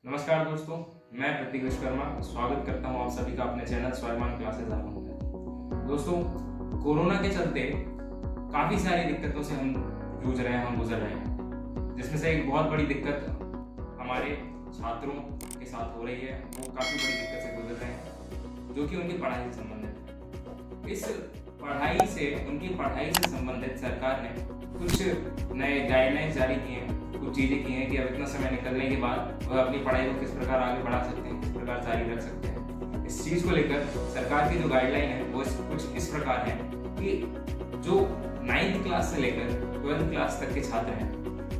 नमस्कार दोस्तों, मैं प्रतीक विश्वकर्मा स्वागत करता हूं आप सभी का अपने चैनल स्वाभिमान क्लासेस आरंभ में। दोस्तों, कोरोना के चलते काफ़ी सारी दिक्कतों से हम जूझ रहे हैं, हम गुजर रहे हैं, जिसमें से एक बहुत बड़ी दिक्कत हमारे छात्रों के साथ हो रही है। वो काफ़ी बड़ी दिक्कत से गुजर रहे हैं, जो कि उनकी पढ़ाई से संबंधित है। इस उनकी पढ़ाई से संबंधित सरकार ने कुछ नए गाइडलाइंस जारी किए हैं, कुछ चीज़ें की हैं कि अब इतना समय निकलने के बाद वह अपनी पढ़ाई को किस प्रकार आगे बढ़ा सकते हैं, किस प्रकार जारी रख सकते हैं। इस चीज़ को लेकर सरकार की जो गाइडलाइन है वो कुछ इस प्रकार है कि जो 9th क्लास से लेकर 12th क्लास तक के छात्र हैं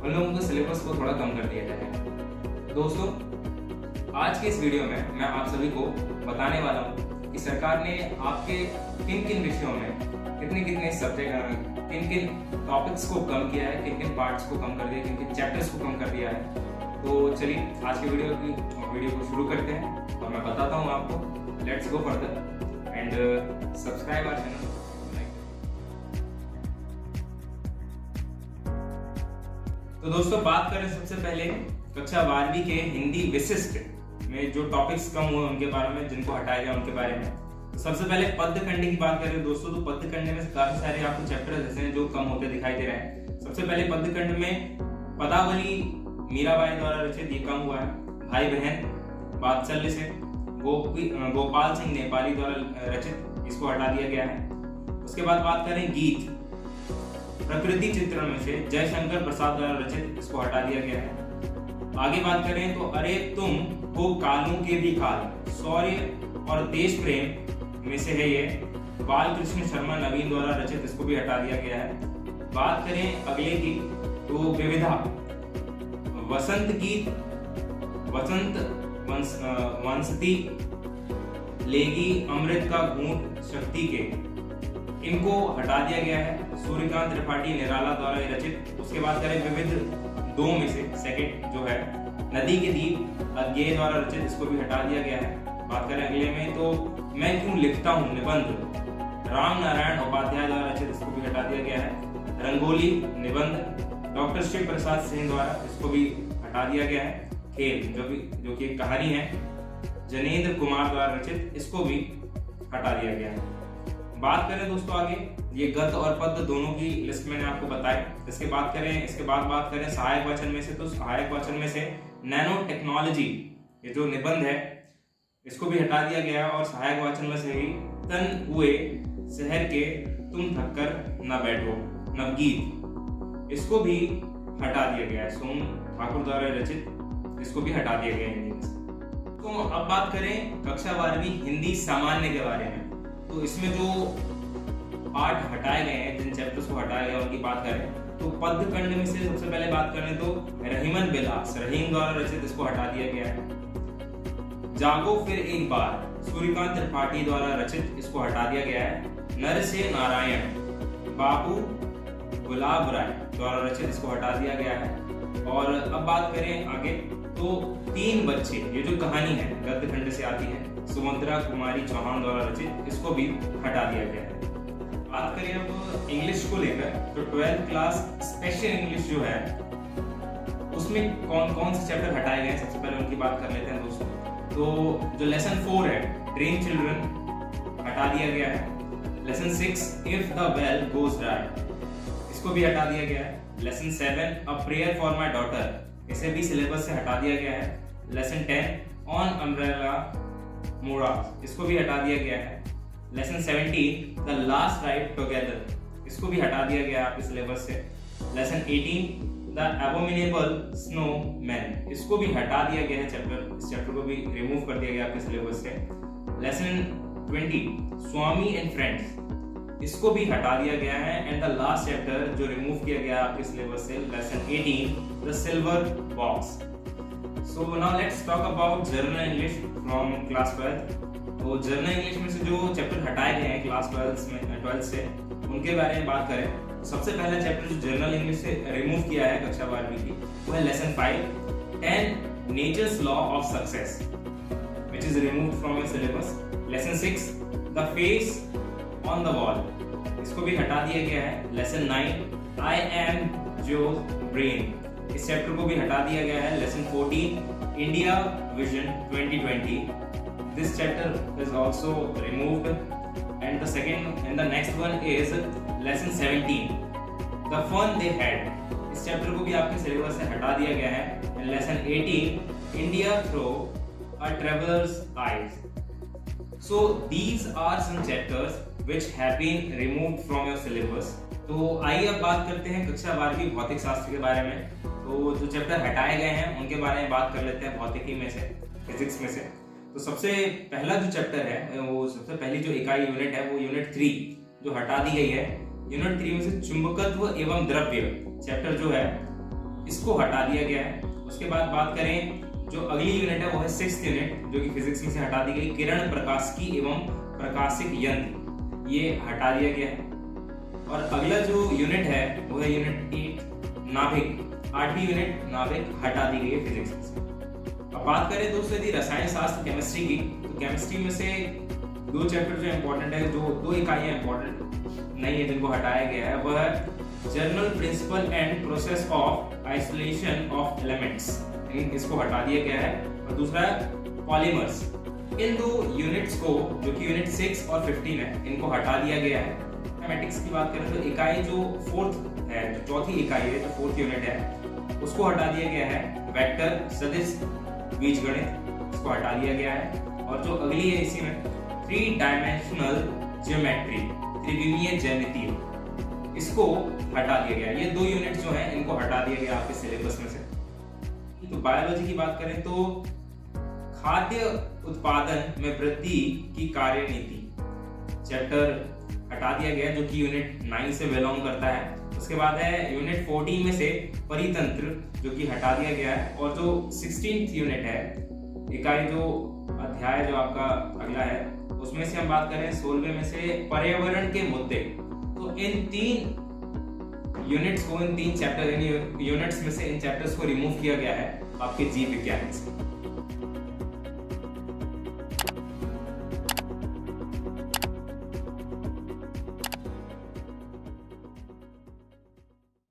उन लोगों के सिलेबस को थोड़ा कम कर दिया जाएगा। दोस्तों, आज के इस वीडियो में मैं आप सभी को बताने वाला हूँ कि सरकार ने आपके किन किन विषयों में कितने सब्जेक्ट, किन किन टॉपिक्स को कम किया है, किन किन पार्ट्स को कम कर दिया, किन किन चैप्टर्स को कम कर दिया है। तो चलिए आज के वीडियो को शुरू करते हैं और मैं बताता हूँ आपको। Let's go further and subscribe our channel. तो दोस्तों, बात करें सबसे पहले कक्षा 12वीं के हिंदी विशिष्ट में जो टॉपिक्स कम हुए उनके बारे में, जिनको हटाया गया उनके बारे में। तो सबसे पहले पद्यखंड की बात करें दोस्तों, तो पद्यखंड में काफी सारे आपको चैप्टर जैसे हैं जो कम होते दिखाई दे रहे हैं। सबसे पहले पद्यखंड में पदावली मीराबाई द्वारा रचित ये कम हुआ है। भाई बहन वात्सल्य से गोपाल सिंह नेपाली द्वारा रचित, इसको हटा दिया गया है। उसके बाद बात करें गीत प्रकृति चित्रण में से जयशंकर प्रसाद द्वारा रचित, इसको हटा दिया गया है। आगे बात करें तो अरे तुम हो कालों के भी काल, शौर्य और देश प्रेम में से है ये बालकृष्ण शर्मा नवीन द्वारा रचित, इसको भी हटा दिया गया है। बात करें अगले की तो विविधा वसंत गीत, वसंत वंशती लेगी अमृत का घूंट शक्ति के, इनको हटा दिया गया है। सूर्यकांत त्रिपाठी निराला द्वारा रचित। उसके बाद करें विविध दो में से सेकंड जो है नदी के दीप अज्ञेय द्वारा रचित, इसको भी हटा दिया गया है। बात करें अगले में तो मैं क्यों लिखता हूँ निबंध राम नारायण उपाध्याय द्वारा रचित, इसको भी हटा दिया गया है। रंगोली निबंध डॉक्टर शिव प्रसाद सिंह द्वारा, इसको भी हटा दिया गया है। खेल जो कि एक कहानी है जनेंद्र कुमार द्वारा रचित, इसको भी हटा दिया गया है। बात करें दोस्तों आगे, ये गद्य और पद्य दोनों की लिस्ट मैंने आपको बताई। इसके बाद बात करें सहायक वाचन में से, तो सहायक वाचन में से नैनो टेक्नोलॉजी ये जो निबंध है इसको भी हटा दिया गया। और सहायक वाचन में से ही तन हुए शहर के तुम थककर न बैठो नवगीत, इसको भी हटा दिया गया है। सोम ठाकुर द्वारा रचित, इसको भी हटा दिया गया हिंदी में। तो अब बात करें कक्षा 12वीं हिंदी सामान्य के बारे में, तो इसमें जो पार्ट हटाए गए हैं, जिन चैप्टर्स को हटाया गया उनकी बात करें तो पद्यखंड में से सबसे पहले बात करें तो रहीमन बिलास रहीम द्वारा रचित, इसको हटा दिया गया है। जागो फिर एक बार सूर्यकांत त्रिपाठी द्वारा रचित, इसको हटा दिया गया है। नर से नारायण बाबू गुलाब राय द्वारा रचित, इसको हटा दिया गया है। और अब बात करें आगे तो तीन बच्चे ये जो कहानी है गद्य खंड से आती है, सुमंत्रा कुमारी चौहान द्वारा रचित, इसको भी हटा दिया गया है। बात करें अब इंग्लिश को लेकर तो 12th क्लास स्पेशल इंग्लिश जो है उसमें कौन कौन से चैप्टर हटाए गए हैं, सबसे पहले उनकी बात कर लेते हैं दोस्तों। तो जो लेसन 4 है ड्रीम चिल्ड्रन, हटा दिया गया है। Lesson 6 if the well goes dry, इसको भी हटा दिया गया है। Lesson 7 a prayer for my daughter, इसे भी सिलेबस से हटा दिया गया है। लेसन 10 ऑन अम्ब्रेला मोरा, इसको भी हटा दिया गया है। Lesson 17 the last ride together, इसको भी हटा दिया गया है आपके सिलेबस से। लेसन 18 द एबोमिनेबल स्नोमैन, इसको भी हटा दिया गया है चैप्टर, इस चैप्टर को भी रिमूव कर दिया गया आपके सिलेबस से। लेसन 20 स्वामी एंड फ्रेंड्स, इसको भी हटा दिया गया है। एंड द लास्ट चैप्टर जो रिमूव किया गया आपके सिलेबस से lesson 18 the silver box. So now let's talk about journal English from class 12th। तो जर्नल इंग्लिश में से जो चैप्टर हटाए गए हैं क्लास 12 से उनके बारे में बात करें, सबसे पहला चैप्टर जो जर्नल इंग्लिश से रिमूव किया है कक्षा 12वीं की वो है lesson 5 10 nature's law of success, which is removed from your syllabus. Lesson 6 the face on the wall, इसको भी हटा दिया गया है। Lesson 9 I am your brain, इस चैप्टर को भी हटा दिया गया है। Lesson 14 India Vision 2020. This chapter is also removed, and the next one is lesson 17, the fun they had. इस चैप्टर को भी आपके सिलेबस से हटा दिया गया है. And lesson 18, India through a traveler's eyes. So these are some chapters which have been removed from your syllabus. तो आइए अब बात करते हैं कक्षा 12वीं भौतिक शास्त्र के बारे में. तो जो चैप्टर हटाए गए हैं उनके बारे में बात कर लेते हैं, भौतिकी में से, फिजिक्स में से. तो सबसे पहला जो चैप्टर है, वो सबसे पहली जो इकाई यूनिट है वो यूनिट 3 जो हटा दी गई है. यूनिट 3 में से चुंबकत्व एवं द्रव्य चैप्टर जो है इसको हटा दिया गया है. उसके बाद बात करें जो अगली यूनिट है वो है 6th यूनिट जो कि फिजिक्स में से हटा दी गई, किरण प्रकाशिकी एवं प्रकाशिक यंत्र, ये हटा दिया गया है. और अगला जो यूनिट है वो है यूनिट 8 नाभिक, 8वीं यूनिट नाभिक हटा दी गई है फिजिक्स में से. अब बात करें दोस्तों यदि रसायन शास्त्र केमिस्ट्री की, तो केमिस्ट्री में से दो चैप्टर जो इम्पोर्टेंट है, जो दो इकाइयां इम्पोर्टेंट नहीं है जिनको हटाया गया है, वह है general principle and process of isolation of elements, इसको हटा दिया गया है. और दूसरा है पॉलीमर्स. इन दो यूनिट्स को जो कि यूनिट 6 और 15 है इनको हटा दिया गया है. मैथमेटिक्स की बात करें तो इकाई जो 4th है, जो चौथी इकाई है, जो 4th यूनिट है, उसको हटा दिया गया है. वेक्टर सदिश बीजगणित, इसको हटा दिया गया है. और जो अगली है इसी में 3 डायमेंशनल ज्योमेट्री, त्रिविमीय ज्यामिति, इसको हटा दिया गया. ये दो यूनिट जो है इनको हटा दिया गया आपके सिलेबस में से. तो बायोलॉजी की बात करें तो खाद्य उत्पादन में वृद्धि की कार्यनीति चैप्टर हटा दिया गया जो कि यूनिट 9 से बिलोंग करता है. उसके बाद है यूनिट 14 में से परितंत्र जो कि हटा दिया गया है. और जो 16th यूनिट है, इकाई जो अध्याय जो आपका अगला है, उसमें से हम बात करें 16वें में से पर्यावरण के मुद्दे. तो इन 3 यूनिट्स को, इन 3 चैप्टर यूनिट्स में से इन चैप्टर्स को रिमूव किया गया है आपके जीव विज्ञान से.